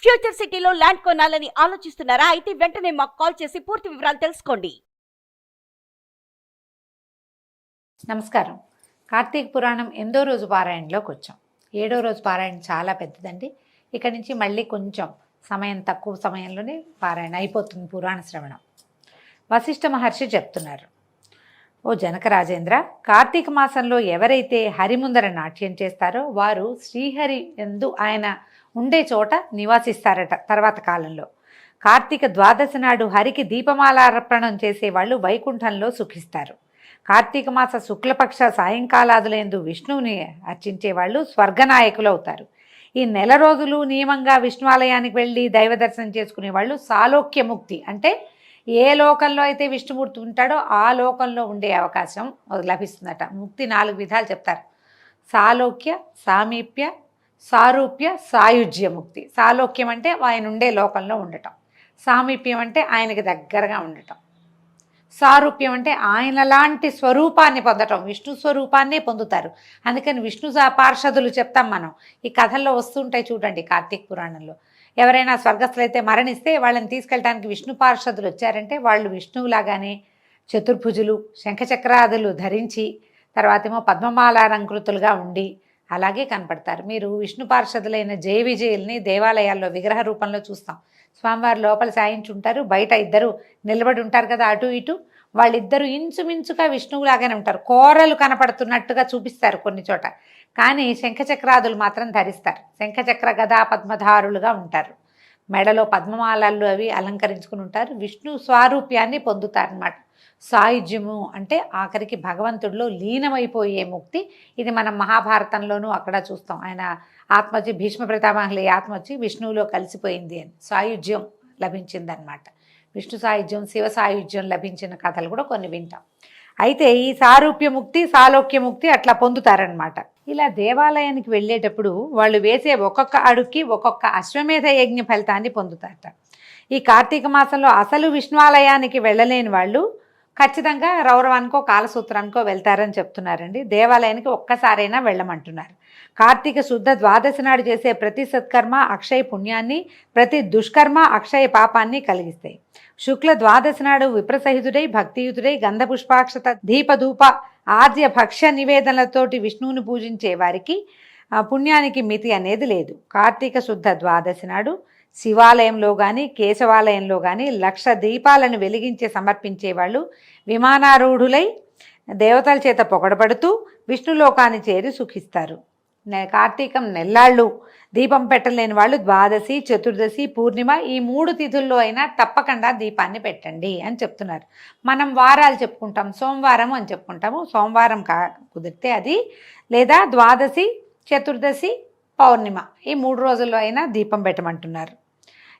Future సిటీలో land కొనాలని ఆలోచిస్తున్నారా? అయితే వెంటనే మాకు కాల్ చేసి పూర్తి వివరాలు తెలుసుకోండి. నమస్కారం. కార్తీక పురాణం 8వ రోజు పారాయణలోకి వచ్చాం. 7వ రోజు పారాయణ చాలా పెద్దదండి. ఇక్కడి నుంచి మళ్ళీ కొంచెం తక్కువ సమయంలోనే పారాయణ అయిపోతుంది. పురాణ శ్రవణం. వశిష్ఠ మహర్షి చెప్తున్నారు, ఓ జనక రాజేంద్ర, కార్తీక మాసంలో ఎవరైతే హరి ముందర నాట్యం చేస్తారో వారు శ్రీహరి యందు ఆయన ఉండే చోట నివాసిస్తారట. తర్వాత కాలంలో కార్తీక ద్వాదశి నాడు హరికి దీపమాలార్పణం చేసేవాళ్ళు వైకుంఠంలో సుఖిస్తారు. కార్తీక మాస శుక్లపక్ష సాయంకాలాదులందు విష్ణువుని అర్చించేవాళ్ళు స్వర్గనాయకులు అవుతారు. ఈ నెల రోజులు నియమంగా విష్ణువాలయానికి వెళ్ళి దైవ దర్శనం చేసుకునే వాళ్ళు సాలోక్యముక్తి, అంటే ఏ లోకంలో అయితే విష్ణుమూర్తి ఉంటాడో ఆ లోకంలో ఉండే అవకాశం లభిస్తుందట. ముక్తి 4 విధాలు చెప్తారు. సాలోక్య, సామీప్య, సారూప్య, సాయుజ్య ముక్తి. సాలోక్యం అంటే ఆయన ఉండే లోకంలో ఉండటం. సామీప్యం అంటే ఆయనకి దగ్గరగా ఉండటం. సారూప్యం అంటే ఆయన లాంటి స్వరూపాన్ని పొందటం, విష్ణు స్వరూపాన్నే పొందుతారు. అందుకని విష్ణు పార్షదులు చెప్తాం మనం. ఈ కథల్లో వస్తుంటాయి చూడండి. కార్తీక పురాణంలో ఎవరైనా స్వర్గస్థులైతే మరణిస్తే వాళ్ళని తీసుకెళ్ళడానికి విష్ణు పార్షదులు వచ్చారంటే వాళ్ళు విష్ణువులాగానే చతుర్భుజులు, శంఖచక్రాదులు ధరించి, తర్వాత ఏమో పద్మమాలాలంకృతులుగా ఉండి అలాగే కనపడతారు. మీరు విష్ణు పార్షదులైన జయ విజయుల్ని దేవాలయాల్లో విగ్రహ రూపంలో చూస్తాం. స్వామివారి లోపల సాయించుంటారు, బయట ఇద్దరు నిలబడి ఉంటారు కదా అటు ఇటు. వాళ్ళిద్దరూ ఇంచుమించుగా విష్ణువులాగానే ఉంటారు. కోరలు కనపడుతున్నట్టుగా చూపిస్తారు కొన్ని చోట, కానీ శంఖచక్రాదులు మాత్రం ధరిస్తారు. శంఖచక్ర గదా పద్మధారులుగా ఉంటారు. మెడలో పద్మమాలలు అవి అలంకరించుకుని ఉంటారు. విష్ణు స్వారూప్యాన్ని పొందుతారన్నమాట. సాయుజ్యము అంటే ఆఖరికి భగవంతుడిలో లీనమైపోయే ముక్తి. ఇది మనం మహాభారతంలోనూ అక్కడ చూస్తాం. ఆయన ఆత్మచి భీష్మ పితామహుల ఆత్మ వచ్చి విష్ణువులో కలిసిపోయింది అని సాయుజ్యం లభించిందనమాట. విష్ణు సాయుధ్యం, శివ సాయుధ్యం లభించిన కథలు కూడా కొన్ని వింటాం. అయితే ఈ సారూప్యముక్తి, సాలోక్యముక్తి అట్లా పొందుతారనమాట. ఇలా దేవాలయానికి వెళ్ళేటప్పుడు వాళ్ళు వేసే ఒక్కొక్క అడుగుకి ఒక్కొక్క అశ్వమేధ యజ్ఞ ఫలితాన్ని పొందుతారట. ఈ కార్తీక మాసంలో అసలు విష్ణువాలయానికి వెళ్ళలేని వాళ్ళు ఖచ్చితంగా రౌరవానికో కాలసూత్రానికో వెళ్తారని చెప్తున్నారండి. దేవాలయానికి ఒక్కసారైనా వెళ్ళమంటున్నారు. కార్తీక శుద్ధ ద్వాదశి నాడు చేసే ప్రతి సత్కర్మ అక్షయ పుణ్యాన్ని, ప్రతి దుష్కర్మ అక్షయ పాపాన్ని కలిగిస్తాయి. శుక్ల ద్వాదశి నాడు విప్రసహితుడై భక్తియుతుడై గంధ పుష్పాక్షత దీపధూప ఆద్య భక్ష్య నివేదనలతోటి విష్ణువుని పూజించే వారికి పుణ్యానికి మితి అనేది లేదు. కార్తీక శుద్ధ ద్వాదశి నాడు శివాలయంలో కానీ కేశవాలయంలో కానీ 1,00,000 దీపాలను వెలిగించి సమర్పించేవాళ్ళు విమానారూఢులై దేవతల చేత పొగడబడుతూ విష్ణులోకాన్ని చేరి సుఖిస్తారు. కార్తీకం నెల్లాళ్ళు దీపం పెట్టలేని వాళ్ళు ద్వాదశి, చతుర్దశి, పూర్ణిమ ఈ 3 తిథుల్లో అయినా తప్పకుండా దీపాన్ని పెట్టండి అని చెప్తున్నారు. మనం వారాలు చెప్పుకుంటాం, సోమవారం అని చెప్పుకుంటాము. సోమవారం కుదిరితే అది, లేదా ద్వాదశి, చతుర్దశి, పౌర్ణిమ ఈ 3 రోజుల్లో అయినా దీపం పెట్టమంటున్నారు.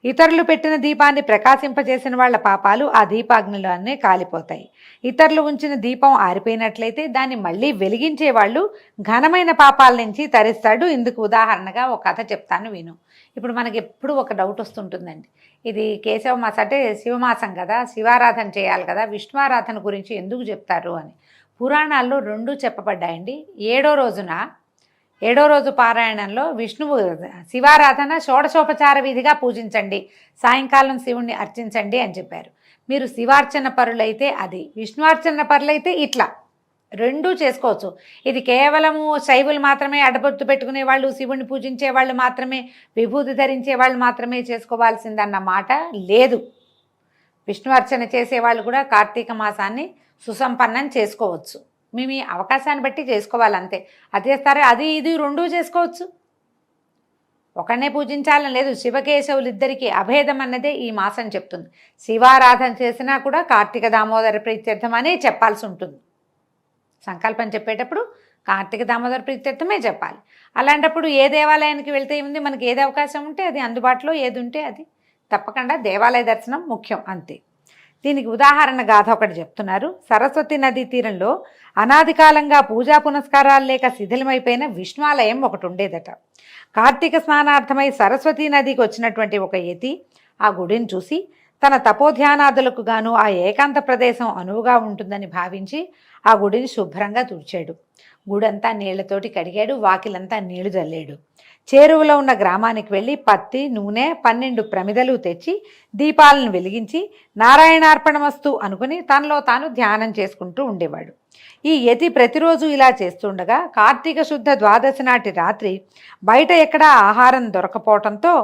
ఇతరులు పెట్టిన దీపాన్ని ప్రకాశింపజేసిన వాళ్ళ పాపాలు ఆ దీపాగ్నిలోనే కాలిపోతాయి. ఇతరులు ఉంచిన దీపం ఆరిపోయినట్లయితే దాన్ని మళ్ళీ వెలిగించే వాళ్ళు ఘనమైన పాపాల నుంచి తరిస్తాడు. ఇందుకు ఉదాహరణగా ఒక కథ చెప్తాను విను. ఇప్పుడు మనకి ఎప్పుడు ఒక డౌట్ వస్తుంటుందండి, ఇది కేశవ మాసం అంటే శివమాసం కదా, శివారాధన చేయాలి కదా, విష్ణువారాధన గురించి ఎందుకు చెప్తారు అని. పురాణాల్లో 2 చెప్పబడ్డాయండి. 7వ రోజు పారాయణంలో విష్ణువు శివారాధన షోడశోపచార విధిగా పూజించండి, సాయంకాలం శివుణ్ణి అర్చించండి అని చెప్పారు. మీరు శివార్చన పరులైతే అది, విష్ణువార్చన పరులైతే ఇట్లా 2 చేసుకోవచ్చు. ఇది కేవలము శైవులు మాత్రమే, అడబొత్తు పెట్టుకునే వాళ్ళు, శివుణ్ణి పూజించే వాళ్ళు మాత్రమే, విభూతి ధరించే వాళ్ళు మాత్రమే చేసుకోవాల్సిందన్న మాట లేదు. విష్ణువార్చన చేసేవాళ్ళు కూడా కార్తీక మాసాన్ని సుసంపన్నం చేసుకోవచ్చు. మీ అవకాశాన్ని బట్టి చేసుకోవాలంతే. అది చేస్తారే అది ఇది 2 చేసుకోవచ్చు. ఒకనే పూజించాలని లేదు. శివకేశవులిద్దరికీ అభేదం అన్నదే ఈ మాసం చెప్తుంది. శివారాధన చేసినా కూడా కార్తీక దామోదర ప్రీత్యర్థం అనే చెప్పాల్సి ఉంటుంది. సంకల్పం చెప్పేటప్పుడు కార్తీక దామోదర ప్రీత్యర్థమే చెప్పాలి. అలాంటప్పుడు ఏ దేవాలయానికి వెళ్తే ఏముంది, మనకి ఏది అవకాశం ఉంటే అది, అందుబాటులో ఏది ఉంటే అది, తప్పకుండా దేవాలయ దర్శనం ముఖ్యం అంతే. దీనికి ఉదాహరణ గాథ ఒకటి చెప్తున్నారు. సరస్వతి నదీ తీరంలో అనాది కాలంగా పూజా పునస్కారాలు లేక శిథిలమైపోయిన విష్ణువాలయం ఒకటి ఉండేదట. కార్తీక స్నానార్థమై సరస్వతీ నదికి వచ్చినటువంటి ఒక యతి ఆ గుడిని చూసి తన తపోధ్యానాదులకు గాను ఆ ఏకాంత ప్రదేశం అనువుగా ఉంటుందని భావించి ఆ గుడిని శుభ్రంగా తుడిచాడు. గుడంతా నీళ్లతోటి కడిగాడు, వాకిలంతా నీళ్లు జల్లాడు. చేరువలో ఉన్న గ్రామానికి వెళ్ళి పత్తి, నూనె 12 ప్రమిదలు తెచ్చి దీపాలను వెలిగించి నారాయణార్పణమస్తు అనుకుని తనలో తాను ధ్యానం చేసుకుంటూ ఉండేవాడు. ఈ యతి ప్రతిరోజు ఇలా చేస్తుండగా కార్తీక శుద్ధ ద్వాదశి నాటి రాత్రి బయట ఎక్కడా ఆహారం దొరకపోవటంతో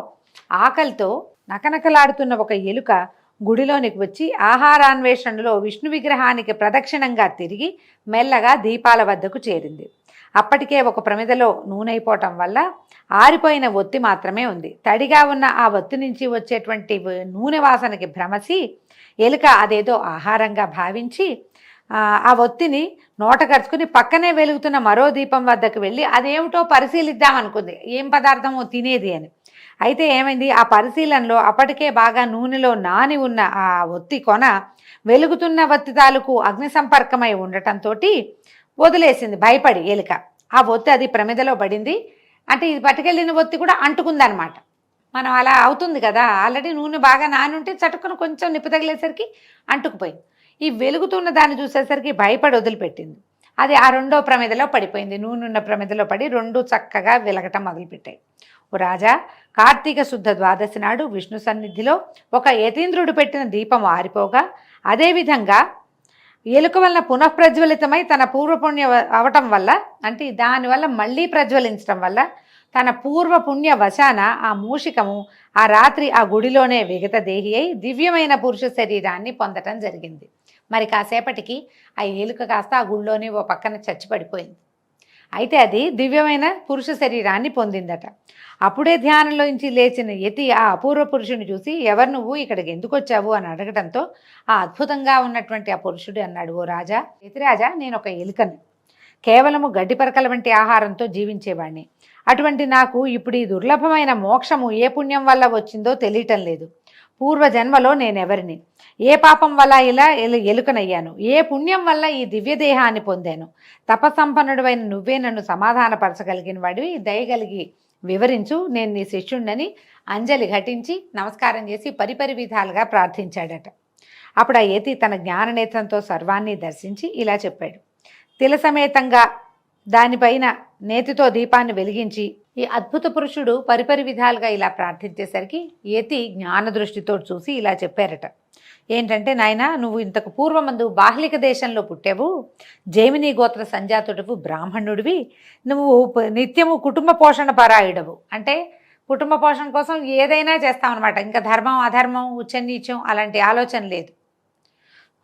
ఆకలితో నకనకలాడుతున్న ఒక ఎలుక గుడిలోనికి వచ్చి ఆహారాన్వేషణలో విష్ణు విగ్రహానికి ప్రదక్షిణంగా తిరిగి మెల్లగా దీపాల వద్దకు చేరింది. అప్పటికే ఒక ప్రమిదలో నూనె వల్ల ఆరిపోయిన ఒత్తి మాత్రమే ఉంది. తడిగా ఉన్న ఆ ఒత్తి నుంచి వచ్చేటువంటి నూనె వాసనకి భ్రమసి ఎలుక అదేదో ఆహారంగా భావించి ఆ ఒత్తిని నోట కరుచుకుని పక్కనే వెలుగుతున్న మరో దీపం వద్దకు వెళ్ళి అదేమిటో పరిశీలిద్దామనుకుంది, ఏం పదార్థమో తినేది అని. అయితే ఏమైంది, ఆ పరిశీలనలో అప్పటికే బాగా నూనెలో నాని ఉన్న ఆ ఒత్తి కొన వెలుగుతున్న ఒత్తి తాలూకు అగ్ని సంపర్కమై ఉండటంతో వదిలేసింది భయపడి ఎలుక. ఆ ఒత్తి అది ప్రమిదలో పడింది. అంటే ఇది పట్టుకెళ్ళిన ఒత్తి కూడా అంటుకుందనమాట. మనం అలా అవుతుంది కదా, ఆల్రెడీ నూనె బాగా నాని ఉంటే చటుకుని కొంచెం నిప్పు తగిలేసరికి అంటుకుపోయింది. ఈ వెలుగుతున్న దాన్ని చూసేసరికి భయపడి వదిలిపెట్టింది. అది ఆ రెండో ప్రమిదలో పడిపోయింది. నూనె ఉన్న ప్రమిదలో పడి రెండు చక్కగా వెలగటం మొదలుపెట్టాయి. ఓ రాజా, కార్తీక శుద్ధ ద్వాదశి నాడు విష్ణు సన్నిధిలో ఒక యతీంద్రుడు పెట్టిన దీపం ఆరిపోగా అదేవిధంగా ఎలుక వలన పునఃప్రజ్వలితమై తన పూర్వపుణ్య అవటం వల్ల, అంటే దానివల్ల మళ్ళీ ప్రజ్వలించడం వల్ల తన పూర్వపుణ్య వశాన ఆ మూషికము ఆ రాత్రి ఆ గుడిలోనే విగత దేహి అయి దివ్యమైన పురుష శరీరాన్ని పొందటం జరిగింది. మరి కాసేపటికి ఆ ఎలుక కాస్త ఆ గుడిలోనే ఓ పక్కన చచ్చి పడిపోయింది. అయితే అది దివ్యమైన పురుష శరీరాన్ని పొందిందట. అప్పుడే ధ్యానంలోంచి లేచిన యతి ఆ అపూర్వ పురుషుని చూసి, ఎవరు నువ్వు, ఇక్కడికి ఎందుకు వచ్చావు అని అడగడంతో ఆ అద్భుతంగా ఉన్నటువంటి ఆ పురుషుడు అన్నాడు, ఓ రాజా, యతిరాజా, నేను ఒక ఎలుకను, కేవలము గడ్డి పరకల వంటి ఆహారంతో జీవించేవాడిని. అటువంటి నాకు ఇప్పుడు ఈ దుర్లభమైన మోక్షము ఏ పుణ్యం వల్ల వచ్చిందో తెలియటం లేదు. పూర్వజన్మలో నేనెవరిని, ఏ పాపం వల్ల ఇలా ఎలుకనయ్యాను, ఏ పుణ్యం వల్ల ఈ దివ్యదేహాన్ని పొందాను. తపసంపన్నుడైన నువ్వే నన్ను సమాధానపరచగలిగిన వాడివి, దయగలిగి వివరించు, నేను నీ శిష్యుణ్ణని అంజలి ఘటించి నమస్కారం చేసి పరిపరి విధాలుగా ప్రార్థించాడట. అప్పుడు ఆ యతి తన జ్ఞాననేత్రంతో సర్వాన్ని దర్శించి ఇలా చెప్పాడు. తిలసమేతంగా దానిపైన నేతితో దీపాన్ని వెలిగించి ఈ అద్భుత పురుషుడు పరిపరి విధాలుగా ఇలా ప్రార్థించేసరికి యతి జ్ఞాన దృష్టితో చూసి ఇలా చెప్పారట. ఏంటంటే, నాయనా, నువ్వు ఇంతకు పూర్వమందు బాహ్లిక దేశంలో పుట్టావు, జైమిని గోత్ర సంజాతుడవు, బ్రాహ్మణుడివి. నువ్వు నిత్యము కుటుంబ పోషణ పరాయుడవు. అంటే కుటుంబ పోషణ కోసం ఏదైనా చేస్తామన్నమాట. ఇంకా ధర్మం అధర్మం ఉచ్చనీచం అలాంటి ఆలోచన లేదు.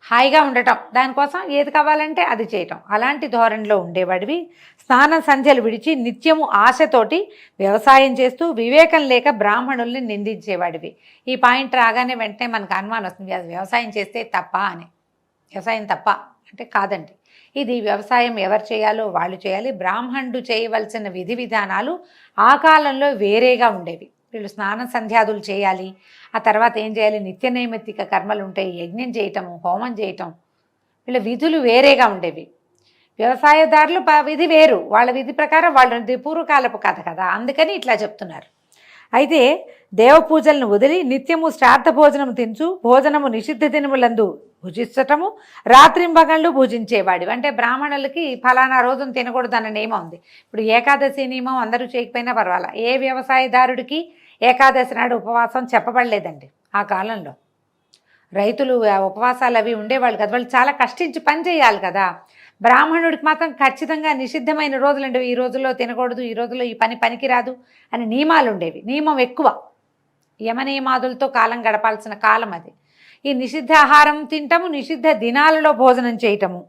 హాయిగా ఉండటం, దానికోసం ఏది కావాలంటే అది చేయటం, అలాంటి ధోరణిలో ఉండేవాడివి. స్నానం సంధ్యలు విడిచి నిత్యము ఆశతోటి వ్యవసాయం చేస్తూ వివేకం లేక బ్రాహ్మణుల్ని నిందించేవాడివి. ఈ పాయింట్ రాగానే వెంటనే మనకు అనుమానం వస్తుంది, వ్యవసాయం చేస్తే తప్ప అని. వ్యవసాయం తప్ప అంటే కాదండి, ఇది వ్యవసాయం ఎవరు చేయాలో వాళ్ళు చేయాలి. బ్రాహ్మణుడు చేయవలసిన విధి విధానాలు ఆ కాలంలో వేరేగా ఉండేవి. వీళ్ళు స్నానం సంధ్యాదులు చేయాలి, ఆ తర్వాత ఏం చేయాలి, నిత్య నైమిత్తిక కర్మలు ఉంటాయి, యజ్ఞం చేయటము, హోమం చేయటం, వీళ్ళ విధులు వేరేగా ఉండేవి. వ్యవసాయదారులు విధి వేరు, వాళ్ళ విధి ప్రకారం వాళ్ళు పూర్వకాలపు కథ కదా, అందుకని ఇట్లా చెప్తున్నారు. అయితే దేవపూజలను వదిలి నిత్యము శ్రాద్ధ భోజనము తించు, భోజనము నిషిద్ధ దినములందు భుజించటము, రాత్రింబగళ్ళు భుజించేవాడు. అంటే బ్రాహ్మణులకి ఫలానా రోజున తినకూడదు అన్న నియమం ఉంది. ఇప్పుడు ఏకాదశి నియమం అందరూ చేయకపోయినా పర్వాలా, ఏ వ్యవసాయదారుడికి ఏకాదశి నాడు ఉపవాసం చెప్పబడలేదండి. ఆ కాలంలో రైతులు ఉపవాసాలు అవి ఉండేవాళ్ళు కదా, వాళ్ళు చాలా కష్టించి పని చేయాలి కదా. బ్రాహ్మణుడికి మాత్రం ఖచ్చితంగా నిషిద్ధమైన రోజులు ఉండేవి. ఈ రోజుల్లో తినకూడదు, ఈ రోజుల్లో ఈ పనికిరాదు అని నియమాలు ఉండేవి. నియమం ఎక్కువ, యమనియమాదులతో కాలం గడపాల్సిన కాలం అది. ఈ నిషిద్ధ ఆహారం తినటము, నిషిద్ధ దినాలలో భోజనం చేయటము,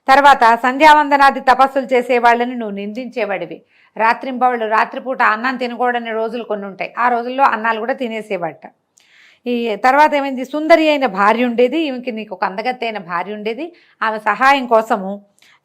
తర్వాత సంధ్యావందనాది తపస్సులు చేసేవాళ్ళని నువ్వు నిందించేవాడివి. రాత్రింబవళ్ళు రాత్రిపూట అన్నం తినకూడని రోజులు కొన్ని ఉంటాయి, ఆ రోజుల్లో అన్నాలు కూడా తినేసేవాట. ఈ తర్వాత ఏమైంది, సుందరి అయిన భార్య ఉండేది, ఈమెకి నీకు ఒక అందగత్తి అయిన భార్య ఉండేది. ఆమె సహాయం కోసము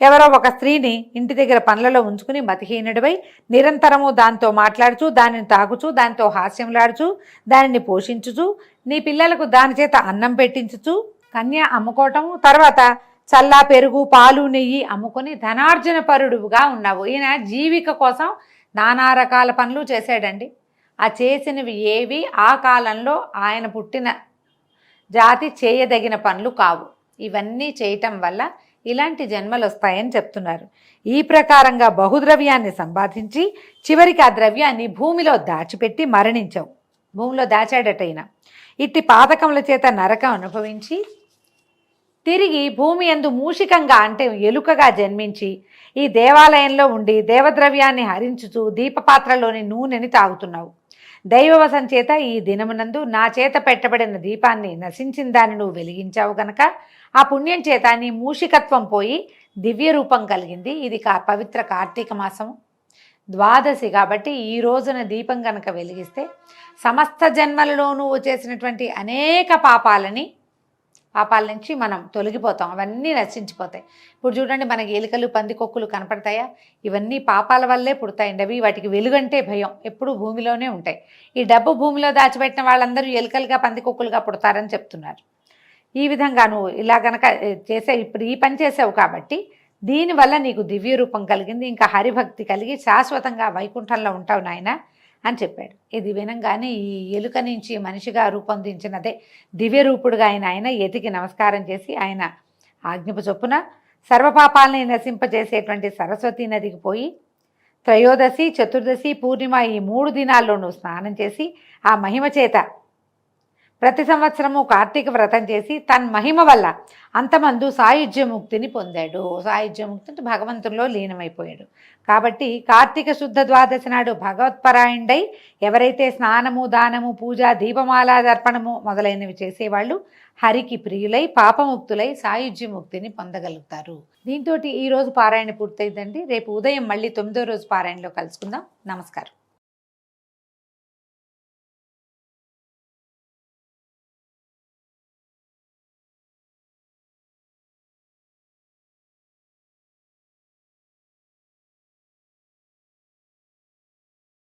ఎవరో ఒక స్త్రీని ఇంటి దగ్గర పనులలో ఉంచుకుని మతిహీనుడివై నిరంతరము దాంతో మాట్లాడుచు, దానిని తాగుచు, దాంతో హాస్యంలాడుచు, దానిని పోషించుచు, నీ పిల్లలకు దాని చేత అన్నం పెట్టించుచు, కన్య అమ్ముకోవటము, తర్వాత చల్లా పెరుగు పాలు నెయ్యి అమ్ముకొని ధనార్జన పరుడుగా ఉన్నావు. ఈయన జీవిక కోసం నానా రకాల పనులు చేశాడండి. ఆ చేసినవి ఏవి ఆ కాలంలో ఆయన పుట్టిన జాతి చేయదగిన పనులు కావు. ఇవన్నీ చేయటం వల్ల ఇలాంటి జన్మలు వస్తాయని చెప్తున్నారు. ఈ ప్రకారంగా బహుద్రవ్యాన్ని సంపాదించి చివరికి ఆ ద్రవ్యాన్ని భూమిలో దాచిపెట్టి మరణించవు. భూమిలో దాచాడటైన ఇట్టి పాతకముల చేత నరకం అనుభవించి తిరిగి భూమి యందు మూషికంగా అంటే ఎలుకగా జన్మించి ఈ దేవాలయంలో ఉండి దేవద్రవ్యాన్ని హరించుతూ దీపపాత్రలోని నూనెని తాగుతున్నావు. దైవవశం చేత ఈ దినమునందు నా చేత పెట్టబడిన దీపాన్ని నశించిన దాన్ని నువ్వు వెలిగించావు గనక ఆ పుణ్యం చేత నీ మూషికత్వం పోయి దివ్య రూపం కలిగింది. ఇది పవిత్ర కార్తీక మాసము ద్వాదశి కాబట్టి ఈ రోజున దీపం కనుక వెలిగిస్తే సమస్త జన్మలలో నువ్వు చేసినటువంటి అనేక పాపాల నుంచి మనం తొలగిపోతాం. అవన్నీ నశించిపోతాయి. ఇప్పుడు చూడండి, మనకి ఎలుకలు పందికొక్కులు కనపడతాయా? ఇవన్నీ పాపాల వల్లే పుడతాయండి. అవి వాటికి వెలుగంటే భయం, ఎప్పుడూ భూమిలోనే ఉంటాయి. ఈ డబ్బు భూమిలో దాచిపెట్టిన వాళ్ళందరూ ఎలుకలుగా పందికొక్కులుగా పుడతారని చెప్తున్నారు. ఈ విధంగా నువ్వు ఇలా గనక ఇప్పుడు ఈ పని చేసావు కాబట్టి దీనివల్ల నీకు దివ్య రూపం కలిగింది. ఇంకా హరిభక్తి కలిగి శాశ్వతంగా వైకుంఠంలో ఉంటావు నాయన అని చెప్పాడు. ఇది వినంగానే ఈ ఎలుక నుంచి మనిషిగా రూపొందించినదే దివ్యరూపుడుగా ఆయన ఎతికి నమస్కారం చేసి ఆయన ఆజ్ఞపు చొప్పున సర్వపాపాలని నశింపజేసేటువంటి సరస్వతీ నదికి పోయి త్రయోదశి, చతుర్దశి, పూర్ణిమ ఈ 3 దినాల్లోనూ స్నానం చేసి ఆ మహిమ చేత ప్రతి సంవత్సరము కార్తీక వ్రతం చేసి తన మహిమ వల్ల అంతమందు సాయుధ్యముక్తిని పొందాడు. సాయుధ్యముక్తి అంటే భగవంతుల్లో లీనమైపోయాడు. కాబట్టి కార్తీక శుద్ధ ద్వాదశి నాడు భగవత్పరాయణుడై ఎవరైతే స్నానము, దానము, పూజ, దీపమాల దర్పణము మొదలైనవి చేసేవాళ్ళు హరికి ప్రియులై పాపముక్తులై సాయుధ్యముక్తిని పొందగలుగుతారు. దీంతో ఈరోజు పారాయణ పూర్తయిందండి. రేపు ఉదయం మళ్ళీ 9వ రోజు పారాయణలో కలుసుకుందాం. నమస్కారం.